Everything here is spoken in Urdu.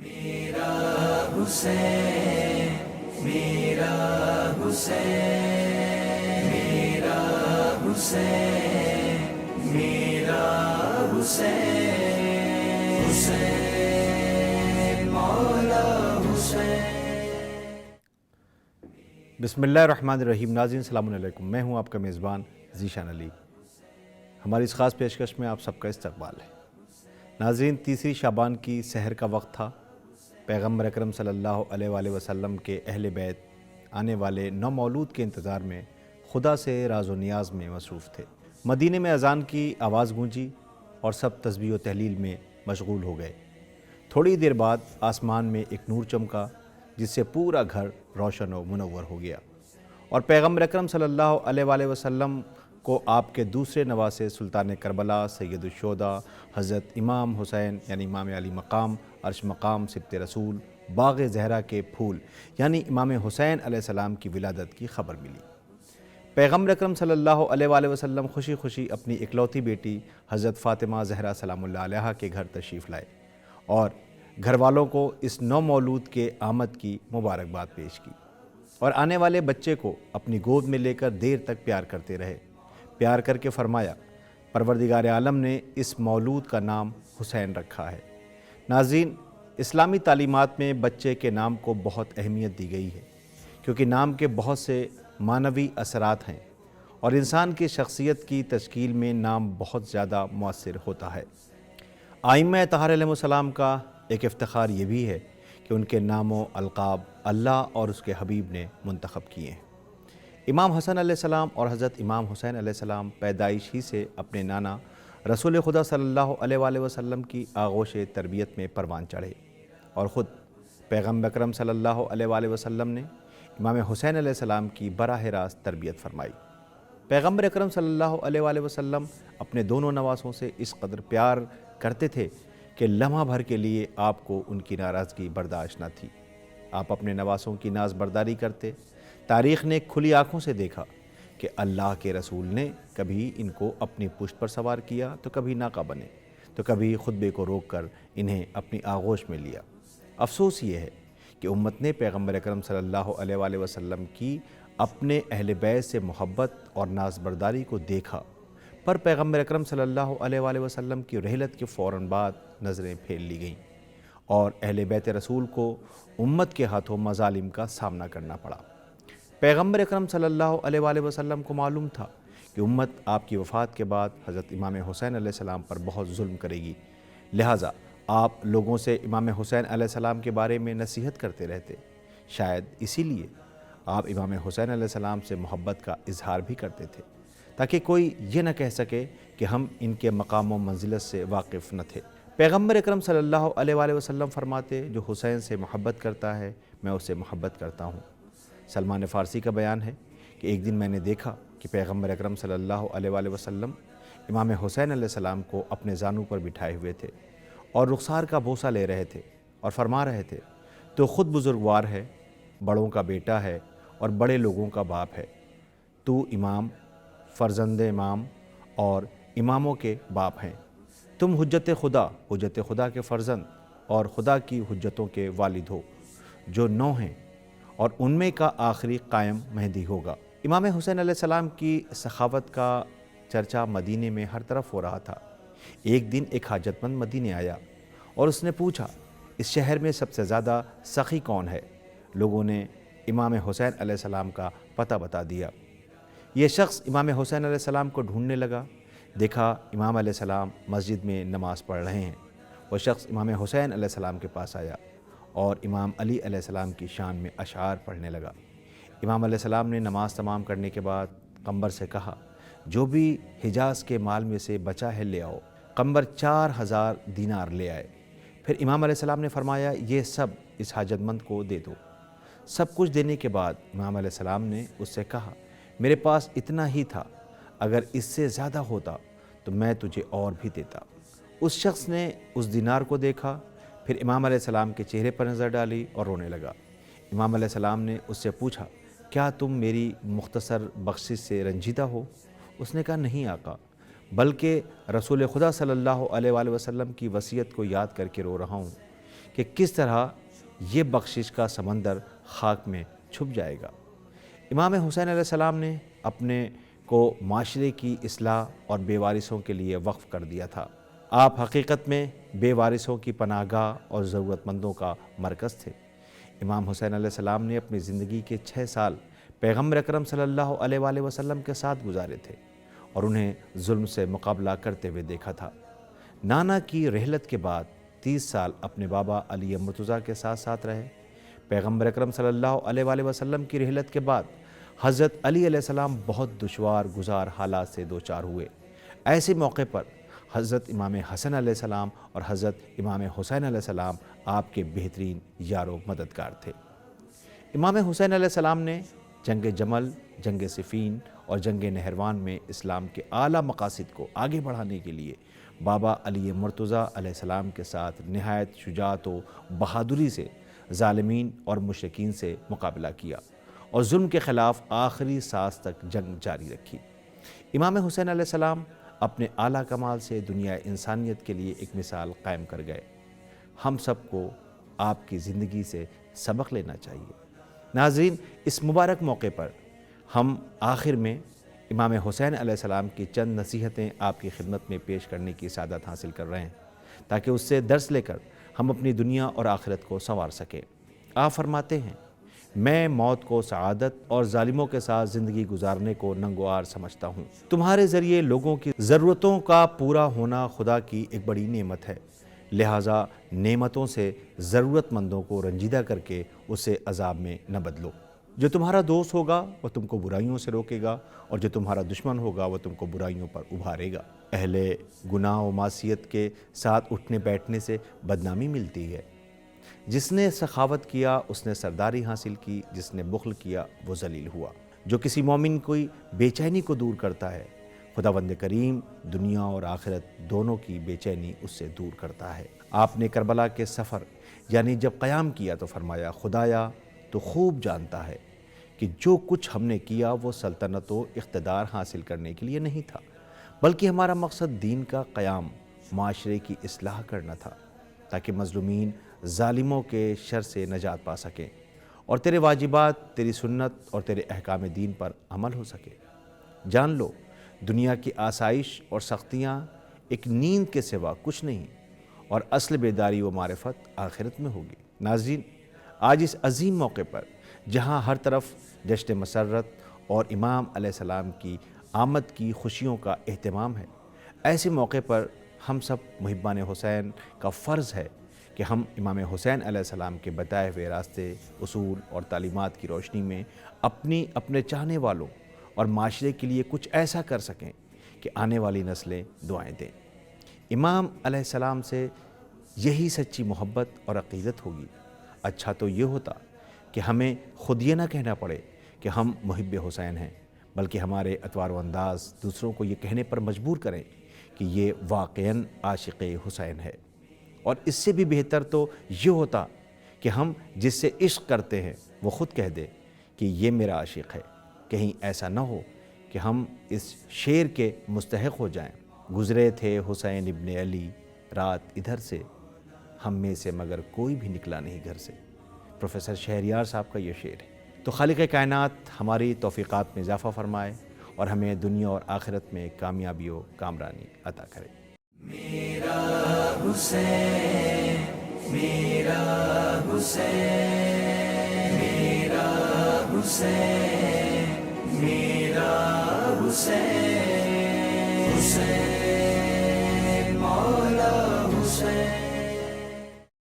میرا حسین میرا حسین میرا حسین میرا حسین حسین مولا حسین۔ بسم اللہ الرحمن الرحیم۔ ناظرین السلام علیکم، میں ہوں آپ کا میزبان ذیشان علی۔ ہماری اس خاص پیشکش میں آپ سب کا استقبال ہے۔ ناظرین، تیسری شعبان کی سحر کا وقت تھا۔ پیغمبر اکرم صلی اللہ علیہ وآلہ وسلم کے اہل بیت آنے والے نومولود کے انتظار میں خدا سے راز و نیاز میں مصروف تھے۔ مدینے میں اذان کی آواز گونجی اور سب تسبیح و تہلیل میں مشغول ہو گئے۔ تھوڑی دیر بعد آسمان میں ایک نور چمکا جس سے پورا گھر روشن و منور ہو گیا، اور پیغمبر اکرم صلی اللہ علیہ وآلہ وسلم کو آپ کے دوسرے نواسے سلطان کربلا سید الشہداء حضرت امام حسین یعنی امام علی مقام، عرش مقام، سبط رسول، باغ زہرا کے پھول یعنی امام حسین علیہ السلام کی ولادت کی خبر ملی۔ پیغمبر اکرم صلی اللہ علیہ وآلہ وسلم خوشی خوشی اپنی اکلوتی بیٹی حضرت فاطمہ زہرا سلام اللہ علیہا کے گھر تشریف لائے اور گھر والوں کو اس نومولود کے آمد کی مبارکباد پیش کی، اور آنے والے بچے کو اپنی گود میں لے کر دیر تک پیار کرتے رہے۔ پیار کر کے فرمایا، پروردگار عالم نے اس مولود کا نام حسین رکھا ہے۔ ناظرین، اسلامی تعلیمات میں بچے کے نام کو بہت اہمیت دی گئی ہے، کیونکہ نام کے بہت سے معنوی اثرات ہیں اور انسان کی شخصیت کی تشکیل میں نام بہت زیادہ مؤثر ہوتا ہے۔ ائمہ اطہار علیہ السلام کا ایک افتخار یہ بھی ہے کہ ان کے نام و القاب اللہ اور اس کے حبیب نے منتخب کیے ہیں۔ امام حسن علیہ السلام اور حضرت امام حسین علیہ السلام پیدائش ہی سے اپنے نانا رسول خدا صلی اللہ علیہ وآلہ وسلم کی آغوش تربیت میں پروان چڑھے، اور خود پیغمبر اکرم صلی اللہ علیہ وآلہ وسلم نے امام حسین علیہ السلام کی براہ راست تربیت فرمائی۔ پیغمبر اکرم صلی اللہ علیہ وآلہ وسلم اپنے دونوں نواسوں سے اس قدر پیار کرتے تھے کہ لمحہ بھر کے لیے آپ کو ان کی ناراضگی برداشت نہ تھی۔ آپ اپنے نواسوں کی ناز برداری کرتے۔ تاریخ نے کھلی آنکھوں سے دیکھا کہ اللہ کے رسول نے کبھی ان کو اپنی پشت پر سوار کیا تو کبھی ناقہ بنے، تو کبھی خطبے کو روک کر انہیں اپنی آغوش میں لیا۔ افسوس یہ ہے کہ امت نے پیغمبر اکرم صلی اللہ علیہ وآلہ وسلم کی اپنے اہل بیت سے محبت اور ناز برداری کو دیکھا، پر پیغمبر اکرم صلی اللہ علیہ وآلہ وسلم کی رحلت کے فوراً بعد نظریں پھیر لی گئیں، اور اہل بیت رسول کو امت کے ہاتھوں مظالم کا سامنا کرنا پڑا۔ پیغمبر اکرم صلی اللہ علیہ وآلہ وسلم کو معلوم تھا کہ امت آپ کی وفات کے بعد حضرت امام حسین علیہ السلام پر بہت ظلم کرے گی، لہٰذا آپ لوگوں سے امام حسین علیہ السلام کے بارے میں نصیحت کرتے رہتے۔ شاید اسی لیے آپ امام حسین علیہ السلام سے محبت کا اظہار بھی کرتے تھے، تاکہ کوئی یہ نہ کہہ سکے کہ ہم ان کے مقام و منزلت سے واقف نہ تھے۔ پیغمبر اکرم صلی اللہ علیہ وآلہ وسلم فرماتے، جو حسین سے محبت کرتا ہے میں اس سے محبت کرتا ہوں۔ سلمان فارسی کا بیان ہے کہ ایک دن میں نے دیکھا کہ پیغمبر اکرم صلی اللہ علیہ وآلہ وسلم امام حسین علیہ السلام کو اپنے زانوں پر بٹھائے ہوئے تھے اور رخسار کا بوسہ لے رہے تھے اور فرما رہے تھے، تو خود بزرگوار ہے، بڑوں کا بیٹا ہے اور بڑے لوگوں کا باپ ہے۔ تو امام، فرزند امام اور اماموں کے باپ ہیں۔ تم حجت خدا کے فرزند اور خدا کی حجتوں کے والد ہو، جو 9 ہیں، اور ان میں کا آخری قائم مہدی ہوگا۔ امام حسین علیہ السلام کی سخاوت کا چرچا مدینے میں ہر طرف ہو رہا تھا۔ ایک دن ایک حاجت مند مدینے آیا اور اس نے پوچھا، اس شہر میں سب سے زیادہ سخی کون ہے؟ لوگوں نے امام حسین علیہ السلام کا پتہ بتا دیا۔ یہ شخص امام حسین علیہ السلام کو ڈھونڈنے لگا۔ دیکھا امام علیہ السلام مسجد میں نماز پڑھ رہے ہیں۔ وہ شخص امام حسین علیہ السلام کے پاس آیا اور امام علی علیہ السلام کی شان میں اشعار پڑھنے لگا۔ امام علیہ السلام نے نماز تمام کرنے کے بعد قمبر سے کہا، جو بھی حجاز کے مال میں سے بچا ہے لے آؤ۔ قمبر 4000 دینار لے آئے۔ پھر امام علیہ السلام نے فرمایا، یہ سب اس حاجت مند کو دے دو۔ سب کچھ دینے کے بعد امام علیہ السلام نے اس سے کہا، میرے پاس اتنا ہی تھا، اگر اس سے زیادہ ہوتا تو میں تجھے اور بھی دیتا۔ اس شخص نے اس دینار کو دیکھا، پھر امام علیہ السلام کے چہرے پر نظر ڈالی اور رونے لگا۔ امام علیہ السلام نے اس سے پوچھا، کیا تم میری مختصر بخشش سے رنجیدہ ہو؟ اس نے کہا، نہیں آقا، بلکہ رسول خدا صلی اللہ علیہ وآلہ وسلم کی وصیت کو یاد کر کے رو رہا ہوں کہ کس طرح یہ بخشش کا سمندر خاک میں چھپ جائے گا۔ امام حسین علیہ السلام نے اپنے کو معاشرے کی اصلاح اور بے وارثوں کے لیے وقف کر دیا تھا۔ آپ حقیقت میں بے وارثوں کی پناہ گاہ اور ضرورت مندوں کا مرکز تھے۔ امام حسین علیہ السلام نے اپنی زندگی کے 6 سال پیغمبر اکرم صلی اللہ علیہ وآلہ وسلم کے ساتھ گزارے تھے اور انہیں ظلم سے مقابلہ کرتے ہوئے دیکھا تھا۔ نانا کی رحلت کے بعد 30 سال اپنے بابا علی مرتضیٰ کے ساتھ ساتھ رہے۔ پیغمبر اکرم صلی اللہ علیہ وآلہ وسلم کی رحلت کے بعد حضرت علی علیہ السلام بہت دشوار گزار حالات سے دوچار ہوئے۔ ایسے موقع پر حضرت امام حسن علیہ السلام اور حضرت امام حسین علیہ السلام آپ کے بہترین یار و مددگار تھے۔ امام حسین علیہ السلام نے جنگ جمل، جنگ صفین اور جنگ نہروان میں اسلام کے اعلیٰ مقاصد کو آگے بڑھانے کے لیے بابا علی مرتضیٰ علیہ السلام کے ساتھ نہایت شجاعت و بہادری سے ظالمین اور مشرکین سے مقابلہ کیا اور ظلم کے خلاف آخری سانس تک جنگ جاری رکھی۔ امام حسین علیہ السلام اپنے اعلیٰ کمال سے دنیا انسانیت کے لیے ایک مثال قائم کر گئے۔ ہم سب کو آپ کی زندگی سے سبق لینا چاہیے۔ ناظرین، اس مبارک موقع پر ہم آخر میں امام حسین علیہ السلام کی چند نصیحتیں آپ کی خدمت میں پیش کرنے کی سعادت حاصل کر رہے ہیں تاکہ اس سے درس لے کر ہم اپنی دنیا اور آخرت کو سنوار سکیں۔ آپ فرماتے ہیں، میں موت کو سعادت اور ظالموں کے ساتھ زندگی گزارنے کو ننگوار سمجھتا ہوں۔ تمہارے ذریعے لوگوں کی ضرورتوں کا پورا ہونا خدا کی ایک بڑی نعمت ہے، لہٰذا نعمتوں سے ضرورت مندوں کو رنجیدہ کر کے اسے عذاب میں نہ بدلو۔ جو تمہارا دوست ہوگا وہ تم کو برائیوں سے روکے گا اور جو تمہارا دشمن ہوگا وہ تم کو برائیوں پر ابھارے گا۔ اہل گناہ و معصیت کے ساتھ اٹھنے بیٹھنے سے بدنامی ملتی ہے۔ جس نے سخاوت کیا اس نے سرداری حاصل کی، جس نے بخل کیا وہ ذلیل ہوا۔ جو کسی مومن کی بے چینی کو دور کرتا ہے، خداوند کریم دنیا اور آخرت دونوں کی بے چینی اس سے دور کرتا ہے۔ آپ نے کربلا کے سفر یعنی جب قیام کیا تو فرمایا، خدایا تو خوب جانتا ہے کہ جو کچھ ہم نے کیا وہ سلطنت و اقتدار حاصل کرنے کے لیے نہیں تھا، بلکہ ہمارا مقصد دین کا قیام، معاشرے کی اصلاح کرنا تھا تاکہ مظلومین ظالموں کے شر سے نجات پا سکیں اور تیرے واجبات، تیری سنت اور تیرے احکام دین پر عمل ہو سکے۔ جان لو، دنیا کی آسائش اور سختیاں ایک نیند کے سوا کچھ نہیں اور اصل بیداری و معرفت آخرت میں ہوگی۔ ناظرین، آج اس عظیم موقع پر جہاں ہر طرف جشن مسرت اور امام علیہ السلام کی آمد کی خوشیوں کا اہتمام ہے، ایسے موقع پر ہم سب محبان حسین کا فرض ہے کہ ہم امام حسین علیہ السلام کے بتائے ہوئے راستے، اصول اور تعلیمات کی روشنی میں اپنے چاہنے والوں اور معاشرے کے لیے کچھ ایسا کر سکیں کہ آنے والی نسلیں دعائیں دیں۔ امام علیہ السلام سے یہی سچی محبت اور عقیدت ہوگی۔ اچھا تو یہ ہوتا کہ ہمیں خود یہ نہ کہنا پڑے کہ ہم محب حسین ہیں، بلکہ ہمارے اطوار و انداز دوسروں کو یہ کہنے پر مجبور کریں کہ یہ واقعاً عاشق حسین ہے۔ اور اس سے بھی بہتر تو یہ ہوتا کہ ہم جس سے عشق کرتے ہیں وہ خود کہہ دے کہ یہ میرا عاشق ہے۔ کہیں ایسا نہ ہو کہ ہم اس شعر کے مستحق ہو جائیں، گزرے تھے حسین ابن علی رات ادھر سے، ہم میں سے مگر کوئی بھی نکلا نہیں گھر سے۔ پروفیسر شہریار صاحب کا یہ شعر ہے۔ تو خالق کائنات ہماری توفیقات میں اضافہ فرمائے اور ہمیں دنیا اور آخرت میں کامیابی و کامرانی عطا کرے۔ میرا حسین، میرا حسین، میرا حسین، میرا حسین، حسین مولا حسین۔